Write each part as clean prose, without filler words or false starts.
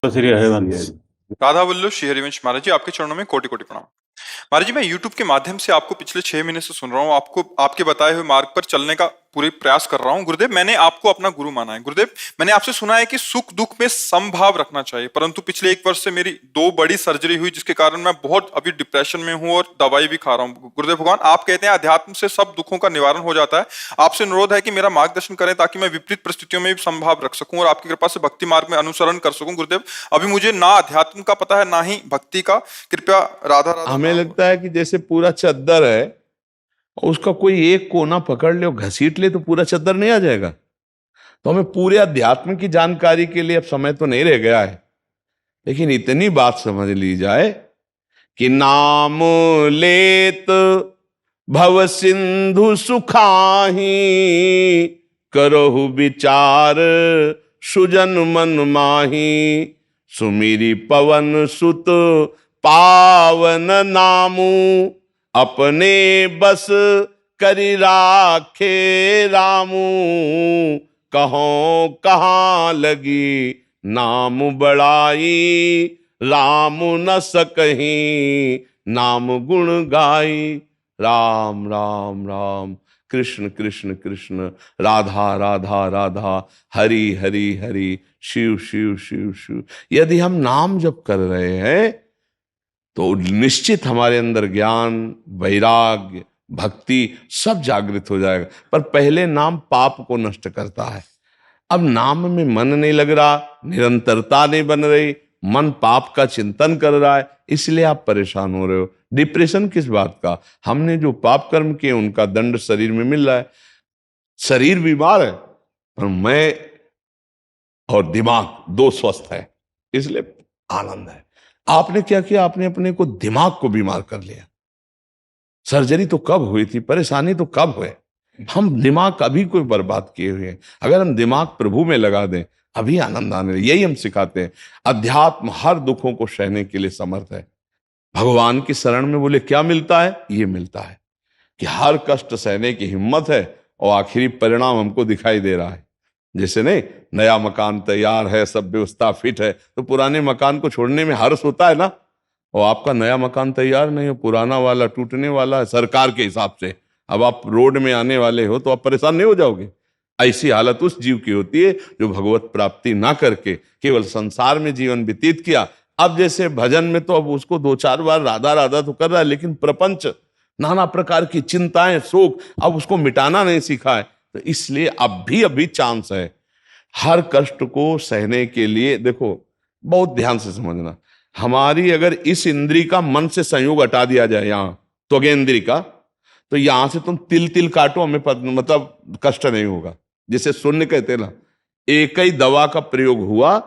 श्री हरिवंश। राधा वल्लभ श्री हरिवंश महाराज जी, आपके चरणों में कोटि कोटि प्रणाम। महाराज जी, मैं YouTube के माध्यम से आपको पिछले 6 महीने से सुन रहा हूँ, आपको आपके बताए हुए मार्ग पर चलने का पूरे प्रयास कर रहा हूँ। गुरुदेव, मैंने आपको अपना गुरु माना है। गुरुदेव, मैंने आपसे सुना है कि सुख दुख में समभाव रखना चाहिए, परंतु पिछले 1 वर्ष से मेरी 2 बड़ी सर्जरी हुई, जिसके कारण मैं बहुत अभी डिप्रेशन में हूँ और दवाई भी खा रहा हूँ। गुरुदेव भगवान, आप कहते हैं अध्यात्म से सब दुखों का निवारण हो जाता है। आपसे अनुरोध है कि मेरा मार्गदर्शन करें ताकि मैं विपरीत परिस्थितियों में भी समभाव रख सकूं और आपकी कृपा से भक्ति मार्ग में अनुसरण कर सकूं। गुरुदेव, अभी मुझे ना अध्यात्म का पता है ना ही भक्ति का। कृपया राधा राधा हमें नाम। लगता है कि जैसे पूरा चद्दर है, उसका कोई एक कोना पकड़ ले और घसीट ले तो पूरा चद्दर नहीं आ जाएगा। तो हमें पूरे अध्यात्म की जानकारी के लिए अब समय तो नहीं रह गया है, लेकिन इतनी बात समझ ली जाए कि नाम लेत भव सिंधु सुखाही, करहु विचार सुजन मन माही, सुमिरी पवन सुत पावन नामू, अपने बस करि राखे रामू, कहो कहाँ लगी नाम बड़ाई, राम न सकहीं नाम गुण गाई। राम राम राम, कृष्ण कृष्ण कृष्ण, राधा राधा राधा, हरि हरि हरि, शिव शिव शिव शिव। यदि हम नाम जप कर रहे हैं तो निश्चित हमारे अंदर ज्ञान, वैराग्य, भक्ति सब जागृत हो जाएगा। पर पहले नाम पाप को नष्ट करता है। अब नाम में मन नहीं लग रहा, निरंतरता नहीं बन रही, मन पाप का चिंतन कर रहा है, इसलिए आप परेशान हो रहे हो। डिप्रेशन किस बात का? हमने जो पाप कर्म किए उनका दंड शरीर में मिल रहा है। शरीर बीमार है पर मैं और दिमाग दो स्वस्थ है, इसलिए आनंद है। आपने क्या किया? आपने अपने को दिमाग को बीमार कर लिया। सर्जरी तो कब हुई थी, परेशानी तो कब हुए? हम दिमाग अभी कोई बर्बाद किए हुए हैं। अगर हम दिमाग प्रभु में लगा दें अभी आनंद आने लगे। यही हम सिखाते हैं। अध्यात्म हर दुखों को सहने के लिए समर्थ है। भगवान की शरण में बोले क्या मिलता है? ये मिलता है कि हर कष्ट सहने की हिम्मत है और आखिरी परिणाम हमको दिखाई दे रहा है। जैसे नहीं, नया मकान तैयार है, सब व्यवस्था फिट है, तो पुराने मकान को छोड़ने में हर्ष होता है ना। और आपका नया मकान तैयार नहीं हो, पुराना वाला टूटने वाला है सरकार के हिसाब से, अब आप रोड में आने वाले हो तो आप परेशान नहीं हो जाओगे? ऐसी हालत उस जीव की होती है जो भगवत प्राप्ति ना करके केवल संसार में जीवन व्यतीत किया। अब जैसे भजन में तो अब उसको 2-4 बार राधा राधा तो कर रहा है, लेकिन प्रपंच, नाना प्रकार की चिंताएं, शोक, अब उसको मिटाना नहीं सीखा है। तो इसलिए अब भी अभी चांस है। हर कष्ट को सहने के लिए देखो, बहुत ध्यान से समझना, हमारी अगर इस इंद्री का मन से संयोग हटा दिया जाए, यहां त्वगेंद्री का, तो यहां से तुम तिल तिल काटो, हमें मतलब कष्ट नहीं होगा। जैसे शून्य कहते ना, एक ही दवा का प्रयोग हुआ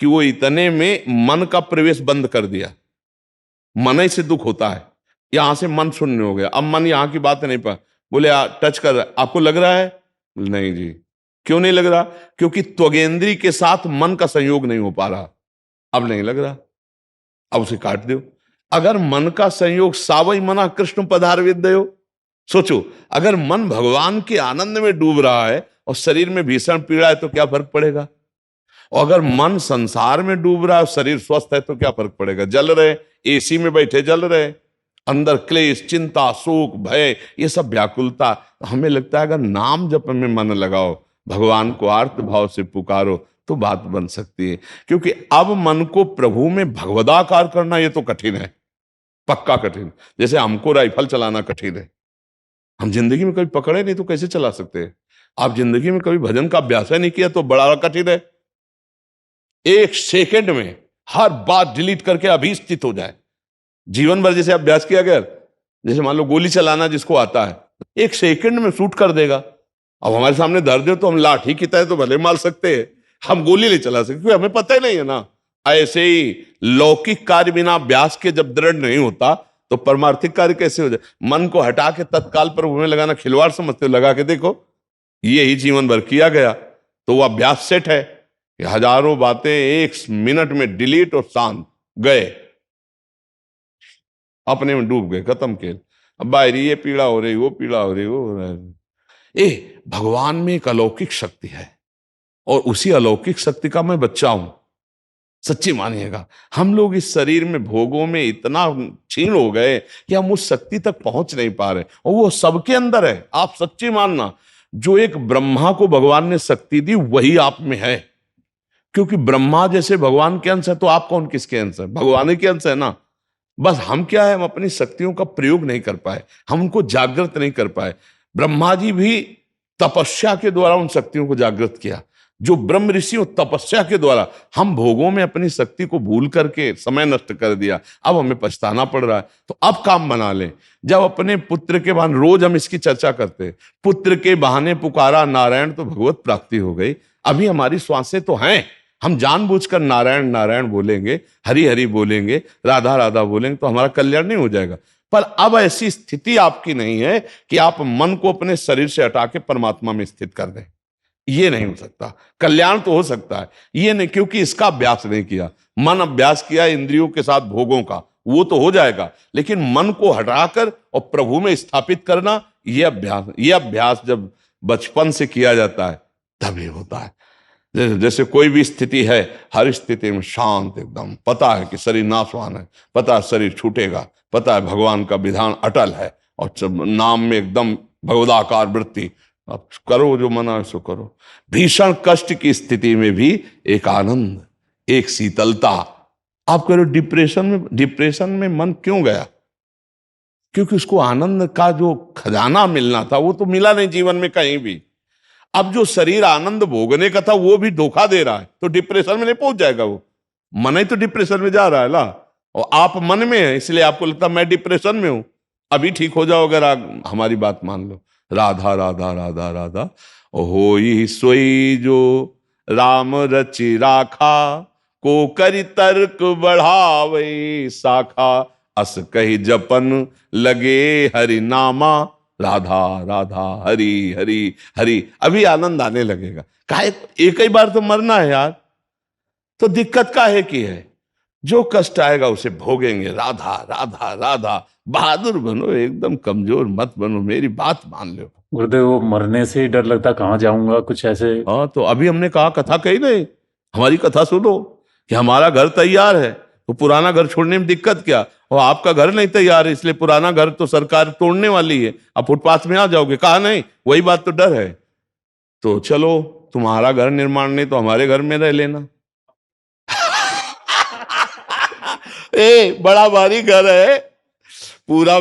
कि वो इतने में मन का प्रवेश बंद कर दिया। मन ही से दुख होता है, यहां से मन शून्य हो गया। अब मन यहां की बात नहीं पा, बोले टच कर रहा है, आपको लग रहा है? नहीं जी। क्यों नहीं लग रहा? क्योंकि त्वगेंद्री के साथ मन का संयोग नहीं हो पा रहा। अब नहीं लग रहा, अब उसे काट दो। अगर मन का संयोग सावई मना कृष्ण पधार विद्यो, सोचो, अगर मन भगवान के आनंद में डूब रहा है और शरीर में भीषण पीड़ा है तो क्या फर्क पड़ेगा? और अगर मन संसार में डूब रहा है और शरीर स्वस्थ है तो क्या फर्क पड़ेगा? जल रहे, एसी में बैठे जल रहे, अंदर क्लेश, चिंता, शोक, भय, ये सब व्याकुलता। हमें लगता है अगर नाम जप में मन लगाओ, भगवान को आर्त भाव से पुकारो तो बात बन सकती है। क्योंकि अब मन को प्रभु में भगवदाकार करना ये तो कठिन है, पक्का कठिन। जैसे हमको राइफल चलाना कठिन है, हम जिंदगी में कभी पकड़े नहीं तो कैसे चला सकते हैं? आप जिंदगी में कभी भजन का अभ्यास नहीं किया तो बड़ा कठिन है। एक सेकंड में हर बात डिलीट करके अभी स्थित हो जाए। जीवन भर जैसे अभ्यास किया गया, जैसे मान लो गोली चलाना जिसको आता है, एक सेकंड में शूट कर देगा। अब हमारे सामने दर्द है तो हम लाठी की तरह तो भले मार सकते हैं, हम गोली नहीं चला सकते क्योंकि हमें पता ही नहीं है ना। ऐसे ही लौकिक कार्य बिना अभ्यास के जब दृढ़ नहीं होता तो परमार्थिक कार्य कैसे हो जाए? मन को हटा के तत्काल पर भूमि लगाना खिलवाड़ समझते हो? लगा के देखो, यही जीवन भर किया गया तो वो अभ्यास सेट है कि हजारों बातें 1 मिनट में डिलीट और शांत, गए, अपने में डूब गए, खत्म खेल। अब बाहरी ये पीड़ा हो रही, वो पीड़ा हो रही, वो हो रहा है। भगवान में एक अलौकिक शक्ति है और उसी अलौकिक शक्ति का मैं बच्चा हूं। सच्ची मानिएगा। हम लोग इस शरीर में भोगों में इतना क्षीण हो गए कि हम उस शक्ति तक पहुंच नहीं पा रहे, और वो सबके अंदर है। आप सच्ची मानना, जो एक ब्रह्मा को भगवान ने शक्ति दी वही आप में है, क्योंकि ब्रह्मा जैसे भगवान के अंश है तो आप कौन किसके अंश है? भगवान ही के अंश है ना। बस हम क्या है, हम अपनी शक्तियों का प्रयोग नहीं कर पाए, हम उनको जागृत नहीं कर पाए। ब्रह्मा जी भी तपस्या के द्वारा उन शक्तियों को जागृत किया। जो ब्रह्म ऋषि तपस्या के द्वारा, हम भोगों में अपनी शक्ति को भूल करके समय नष्ट कर दिया, अब हमें पछताना पड़ रहा है। तो अब काम बना लें। जब अपने पुत्र के बहाने, रोज हम इसकी चर्चा करते हैं, पुत्र के बहाने पुकारा नारायण तो भगवत प्राप्ति हो गई। अभी हमारी श्वासें तो हैं, हम जानबूझकर नारायण नारायण बोलेंगे, हरि हरि बोलेंगे, राधा राधा बोलेंगे तो हमारा कल्याण नहीं हो जाएगा। पर अब ऐसी स्थिति आपकी नहीं है कि आप मन को अपने शरीर से हटा के परमात्मा में स्थित कर दें। ये नहीं हो सकता। कल्याण तो हो सकता है, ये नहीं, क्योंकि इसका अभ्यास नहीं किया। मन अभ्यास किया इंद्रियों के साथ भोगों का, वो तो हो जाएगा, लेकिन मन को हटाकर और प्रभु में स्थापित करना, ये अभ्यास जब बचपन से किया जाता है तभी होता है। जैसे कोई भी स्थिति है, हर स्थिति में शांत एकदम, पता है कि शरीर नाशवान है, पता है शरीर छूटेगा, पता है भगवान का विधान अटल है, और नाम में एकदम भगवदाकार वृत्ति। अब करो जो मना है सो करो। भीषण कष्ट की स्थिति में भी एक आनंद, एक शीतलता। आप करो डिप्रेशन में मन क्यों गया? क्योंकि उसको आनंद का जो खजाना मिलना था वो तो मिला नहीं जीवन में कहीं भी। अब जो शरीर आनंद भोगने का था वो भी धोखा दे रहा है, तो डिप्रेशन में नहीं पहुंच जाएगा वो। मन ही तो डिप्रेशन में जा रहा है ना, और आप मन में है, इसलिए आपको लगता मैं डिप्रेशन में हूं। अभी ठीक हो जाओ अगर आप हमारी बात मान लो। राधा राधा राधा राधा, होई सोई जो राम रचि राखा, को करि तर्क बढ़ावे शाखा, अस कही जपन लगे हरि नामा, राधा राधा हरि हरि हरि। अभी आनंद आने लगेगा। काहे एक ही बार तो मरना है यार, तो दिक्कत काहे की है? जो कष्ट आएगा उसे भोगेंगे। राधा राधा राधा। बहादुर बनो, एकदम कमजोर मत बनो, मेरी बात मान लो। गुरुदेव, वो मरने से ही डर लगता, कहाँ जाऊंगा कुछ ऐसे। हाँ, तो अभी हमने कहा कथा कही नहीं, हमारी कथा सुनो कि हमारा घर तैयार है तो पुराना घर छोड़ने में दिक्कत क्या? और आपका घर नहीं तैयार है इसलिए पुराना घर तो सरकार तोड़ने वाली है, आप फुटपाथ में आ जाओगे। कहा नहीं, वही बात तो डर है। तो चलो, तुम्हारा घर निर्माण नहीं तो हमारे घर में रह लेना। बड़ा भारी घर है, पूरा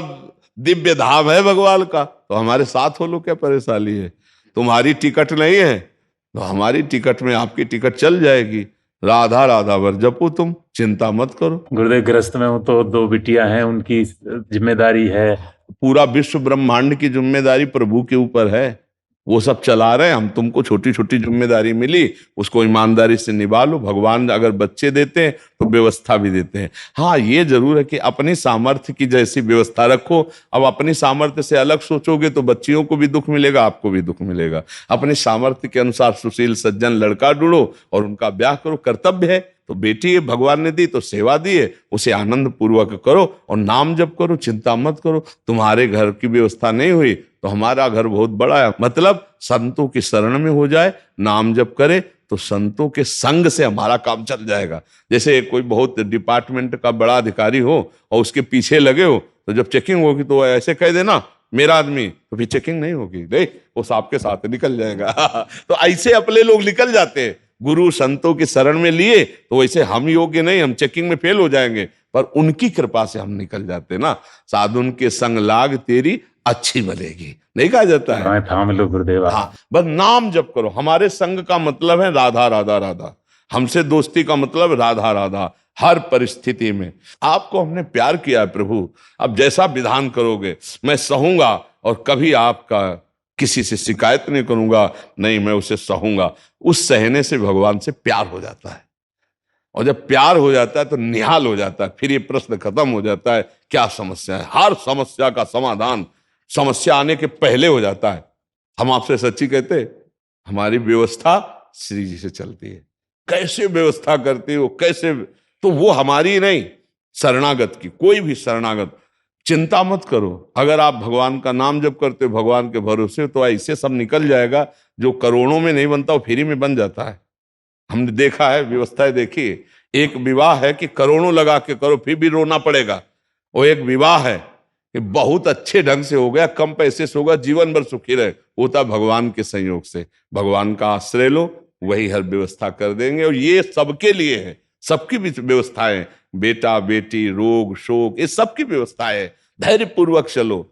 दिव्य धाम है भगवान का, तो हमारे साथ हो लो, क्या परेशानी है? तुम्हारी टिकट नहीं है तो हमारी टिकट में आपकी टिकट चल जाएगी। राधा राधा वर जपो, तुम चिंता मत करो। गुरुदेव, ग्रस्त में हूँ तो 2 बिटियां हैं, उनकी जिम्मेदारी है। पूरा विश्व ब्रह्मांड की जिम्मेदारी प्रभु के ऊपर है, वो सब चला रहे हैं। हम तुमको छोटी छोटी जिम्मेदारी मिली, उसको ईमानदारी से निभा लो। भगवान अगर बच्चे देते हैं तो व्यवस्था भी देते हैं। हाँ, ये जरूर है कि अपनी सामर्थ्य की जैसी व्यवस्था रखो। अब अपनी सामर्थ्य से अलग सोचोगे तो बच्चियों को भी दुख मिलेगा, आपको भी दुख मिलेगा। अपनी सामर्थ्य के अनुसार सुशील सज्जन लड़का ढूंढो और उनका ब्याह करो। कर्तव्य है तो बेटी भगवान ने दी तो सेवा दी है, उसे आनंद पूर्वक करो और नाम जप करो, चिंता मत करो। तुम्हारे घर की व्यवस्था नहीं हुई तो हमारा घर बहुत बड़ा है, मतलब संतों की शरण में हो जाए, नाम जप करे तो संतों के संग से हमारा काम चल जाएगा। जैसे कोई बहुत डिपार्टमेंट का बड़ा अधिकारी हो और उसके पीछे लगे हो, तो जब चेकिंग होगी तो ऐसे कह देना मेरा आदमी, तो फिर चेकिंग नहीं होगी, देख वो आपके साथ निकल जाएगा। तो ऐसे अपने लोग निकल जाते हैं। गुरु संतों की शरण में लिए तो वैसे हम योग्य नहीं, हम चेकिंग में फेल हो जाएंगे, पर उनकी कृपा से हम निकल जाते ना। साधुन के संग लाग तेरी अच्छी बनेगी, नहीं कहा जाता है? थाम लो गुरुदेव। हाँ, बस नाम जप करो। हमारे संग का मतलब है राधा राधा राधा, हमसे दोस्ती का मतलब राधा राधा। हर परिस्थिति में आपको हमने प्यार किया है प्रभु, अब जैसा विधान करोगे मैं सहूंगा और कभी आपका किसी से शिकायत नहीं करूंगा, नहीं मैं उसे सहूंगा। उस सहने से भगवान से प्यार हो जाता है, और जब प्यार हो जाता है तो निहाल हो जाता है। फिर ये प्रश्न खत्म हो जाता है, क्या समस्या है? हर समस्या का समाधान समस्या आने के पहले हो जाता है। हम आपसे सच्ची कहते, हमारी व्यवस्था श्री जी से चलती है। कैसे व्यवस्था करती हो, कैसे, तो वो हमारी नहीं, शरणागत की। कोई भी शरणागत, चिंता मत करो। अगर आप भगवान का नाम जप करते हो, भगवान के भरोसे, तो ऐसे सब निकल जाएगा। जो करोड़ों में नहीं बनता वो फ्री में बन जाता है। हमने देखा है, व्यवस्थाएं देखी। एक विवाह है कि करोड़ों लगा के करो फिर भी रोना पड़ेगा, वो एक विवाह है कि बहुत अच्छे ढंग से हो गया, कम पैसे से होगा, जीवन भर सुखी रहे, होता भगवान के संयोग से। भगवान का आश्रय लो, वही हर व्यवस्था कर देंगे। और ये सबके लिए है, सबकी व्यवस्थाएं, बेटा बेटी, रोग शोक, ये सबकी व्यवस्था है। धैर्य पूर्वक चलो,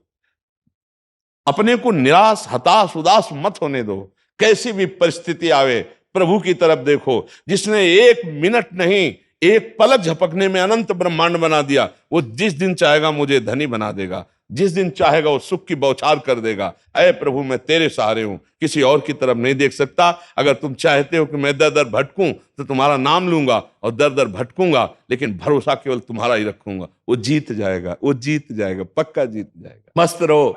अपने को निराश हताश उदास मत होने दो। कैसी भी परिस्थिति आवे, प्रभु की तरफ देखो। जिसने एक मिनट नहीं, एक पलक झपकने में अनंत ब्रह्मांड बना दिया, वो जिस दिन चाहेगा मुझे धनी बना देगा, जिस दिन चाहेगा वो सुख की बौछार कर देगा। ऐ प्रभु, मैं तेरे सहारे हूं, किसी और की तरफ नहीं देख सकता। अगर तुम चाहते हो कि मैं दर दर भटकूं तो तुम्हारा नाम लूंगा और दर दर भटकूंगा, लेकिन भरोसा केवल तुम्हारा ही रखूंगा। वो जीत जाएगा, वो जीत जाएगा, पक्का जीत जाएगा। मस्त रहो,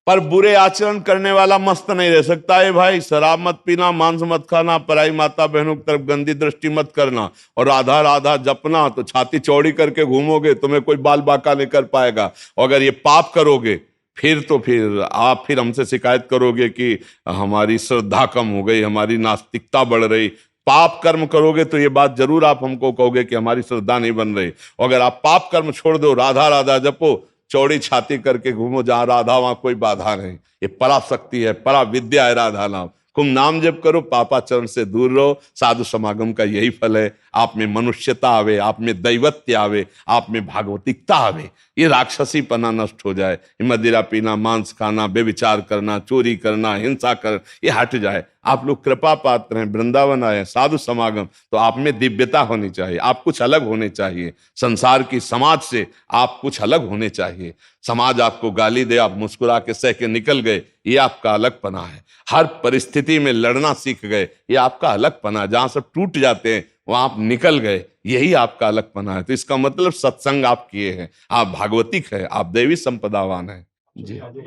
पर बुरे आचरण करने वाला मस्त नहीं रह सकता है भाई। शराब मत पीना, मांस मत खाना, पराई माता बहनों की तरफ गंदी दृष्टि मत करना, और राधा राधा जपना। तो छाती चौड़ी करके घूमोगे, तुम्हें कोई बाल बाका नहीं कर पाएगा। और अगर ये पाप करोगे फिर आप हमसे शिकायत करोगे कि हमारी श्रद्धा कम हो गई, हमारी नास्तिकता बढ़ रही। पाप कर्म करोगे तो ये बात जरूर आप हमको कहोगे कि हमारी श्रद्धा नहीं बन रही। और अगर आप पाप कर्म छोड़ दो, राधा राधा जपो, चौड़ी छाती करके घूमो, जहां राधा वहां कोई बाधा नहीं। ये पराशक्ति है, परा विद्या है राधा नाम। खूब नाम जप करो, पापाचरण से दूर रहो। साधु समागम का यही फल है। आप में मनुष्यता आवे, आप में दैवत्य आवे, आप में भागवतिकता आवे, ये राक्षसी पना नष्ट हो जाए। मदिरा पीना, मांस खाना, बेविचार करना, चोरी करना, हिंसा कर, ये हट जाए। आप लोग कृपा पात्र हैं, वृंदावन आए, साधु समागम, तो आप में दिव्यता होनी चाहिए, आप कुछ अलग होने चाहिए। संसार की समाज से आप कुछ अलग होने चाहिए। समाज आपको गाली दे, आप मुस्कुरा के सह के निकल गए, ये आपका अलगपना है। हर परिस्थिति में लड़ना सीख गए, ये आपका अलगपना है। जहां सब टूट जाते हैं वहां आप निकल गए, यही आपका अलगपना है। तो इसका मतलब सत्संग आप किए हैं, आप भागवतिक है, आप दैवी संपदावान है जी।